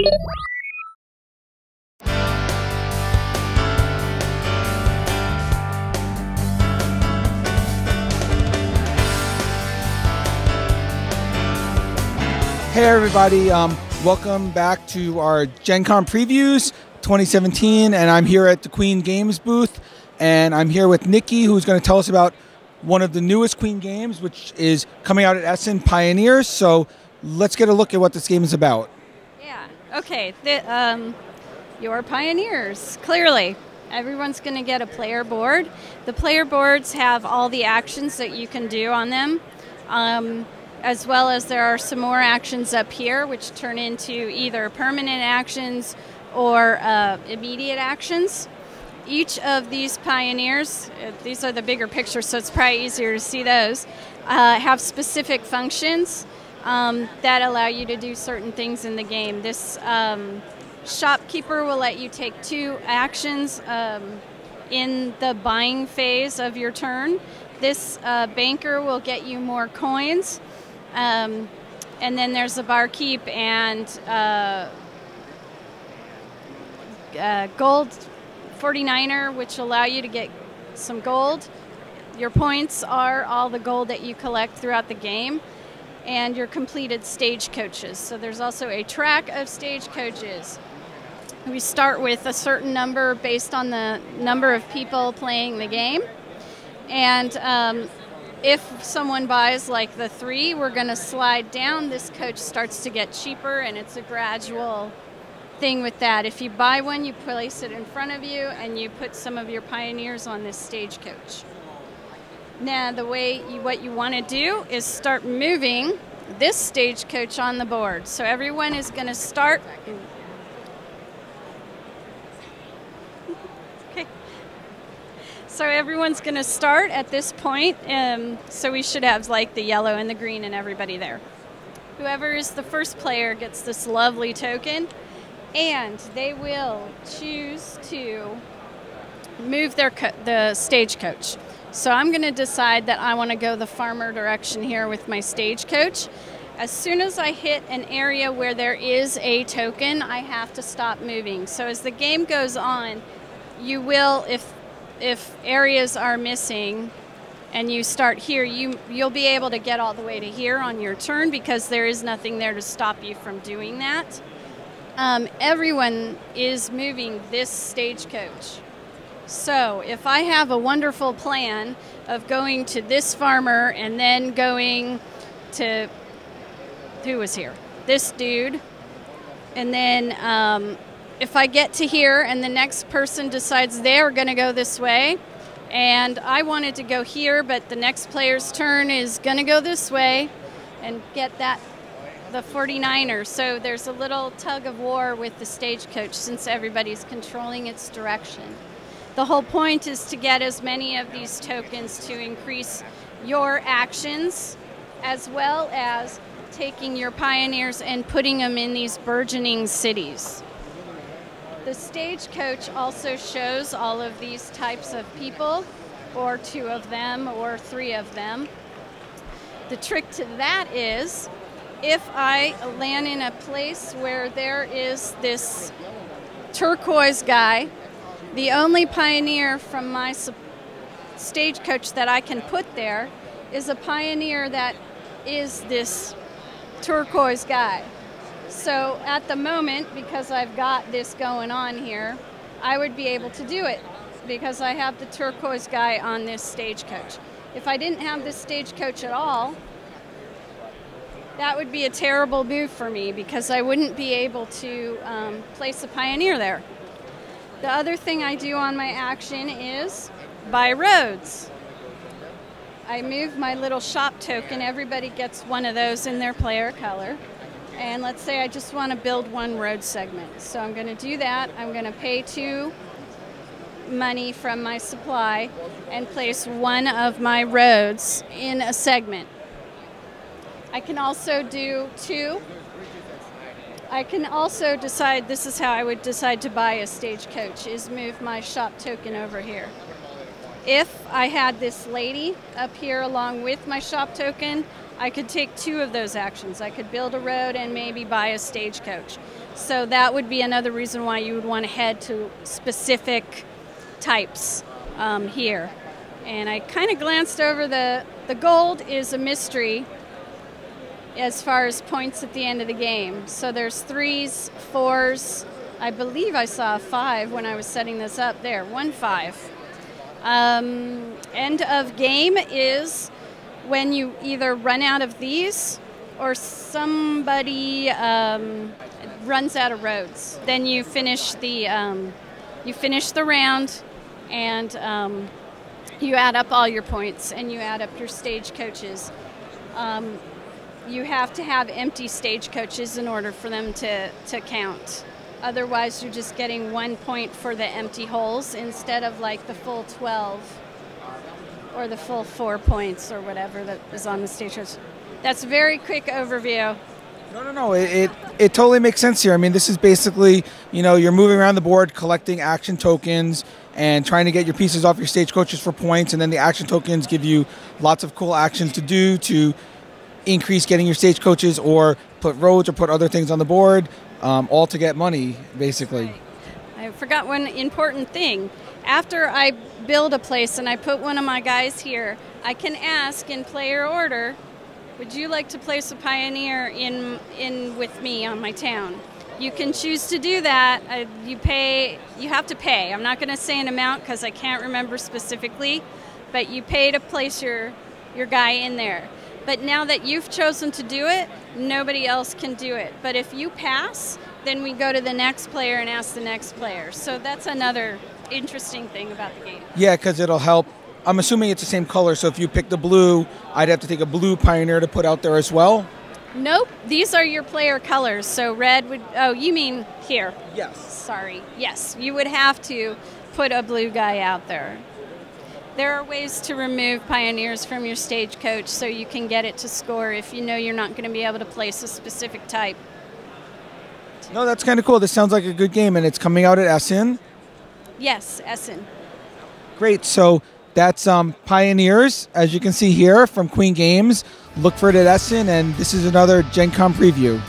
Hey everybody, welcome back to our Gen Con previews 2017, and I'm here at the Queen Games booth, and I'm here with Nikki, who's going to tell us about one of the newest Queen games, which is coming out at Essen, Pioneers. So let's get a look at what this game is about. Yeah, okay. Your Pioneers, clearly. Everyone's going to get a player board. The player boards have all the actions that you can do on them. As well as there are some more actions up here which turn into either permanent actions or immediate actions. Each of these Pioneers, these are the bigger pictures so it's probably easier to see those, have specific functions that allow you to do certain things in the game. This shopkeeper will let you take 2 actions in the buying phase of your turn. This banker will get you more coins. And then there's the barkeep and gold 49er, which allow you to get some gold. Your points are all the gold that you collect throughout the game, and your completed stagecoaches. So there's also a track of stagecoaches. We start with a certain number based on the number of people playing the game, and if someone buys like the 3, we're going to slide down. This coach starts to get cheaper, and it's a gradual thing with that. If you buy one, you place it in front of you, and you put some of your Pioneers on this stagecoach. Now, what you want to do is start moving this stagecoach on the board. So everyone is going to start. So everyone's going to start at this point, so we should have like the yellow and the green and everybody there. Whoever is the first player gets this lovely token, and they will choose to move the stagecoach. So I'm going to decide that I want to go the farmer direction here with my stagecoach. As soon as I hit an area where there is a token, I have to stop moving. So as the game goes on, you will, if areas are missing and you start here, you'll be able to get all the way to here on your turn because there is nothing there to stop you from doing that. Everyone is moving this stagecoach. So if I have a wonderful plan of going to this farmer and then going to, who was here? This dude, and then if I get to here and the next person decides they're going to go this way, and I wanted to go here, but the next player's turn is going to go this way and get the 49er. So there's a little tug of war with the stagecoach since everybody's controlling its direction. The whole point is to get as many of these tokens to increase your actions, as well as taking your Pioneers and putting them in these burgeoning cities. The stagecoach also shows all of these types of people, or 2 of them, or 3 of them. The trick to that is, if I land in a place where there is this turquoise guy, the only Pioneer from my stagecoach that I can put there is a Pioneer that is this turquoise guy. So at the moment, because I've got this going on here, I would be able to do it because I have the turquoise guy on this stagecoach. If I didn't have this stagecoach at all, that would be a terrible move for me because I wouldn't be able to place a Pioneer there. The other thing I do on my action is buy roads. I move my little shop token. Everybody gets one of those in their player color. And let's say I just want to build 1 road segment. So I'm going to do that. I'm going to pay 2 money from my supply and place 1 of my roads in a segment. I can also do 2. I can also decide, this is how I would decide to buy a stagecoach, is move my shop token over here. If I had this lady up here along with my shop token, I could take 2 of those actions. I could build a road and maybe buy a stagecoach. So that would be another reason why you would want to head to specific types here. And I kind of glanced over the gold is a mystery as far as points at the end of the game. So there's 3s, 4s. I believe I saw a 5 when I was setting this up there. 1 5. End of game is when you either run out of these or somebody runs out of roads. Then you finish the round, and you add up all your points and you add up your stagecoaches. You have to have empty stagecoaches in order for them to count. Otherwise, you're just getting 1 point for the empty holes instead of like the full 12 or the full 4 points or whatever that is on the stagecoach. That's a very quick overview. No. It totally makes sense here. I mean, this is basically, you're moving around the board, collecting action tokens and trying to get your pieces off your stagecoaches for points. And then the action tokens give you lots of cool actions to do to increase getting your stagecoaches or put roads or put other things on the board, all to get money, basically. Right. I forgot one important thing. After I build a place and I put one of my guys here, I can ask in player order, would you like to place a pioneer in with me on my town? You can choose to do that. You have to pay. I'm not going to say an amount because I can't remember specifically, but you pay to place your guy in there. But now that you've chosen to do it, nobody else can do it. But if you pass, then we go to the next player and ask the next player. So that's another interesting thing about the game. Yeah, because it'll help. I'm assuming it's the same color, so if you pick the blue, I'd have to take a blue pioneer to put out there as well? Nope. These are your player colors. So red would... Oh, you mean here. Yes. Sorry. Yes, you would have to put a blue guy out there. There are ways to remove pioneers from your stagecoach so you can get it to score if you know you're not going to be able to place a specific type. No, that's kind of cool. This sounds like a good game, and it's coming out at Essen? Yes, Essen. Great. So that's Pioneers, as you can see here, from Queen Games. Look for it at Essen, and this is another Gen Con preview.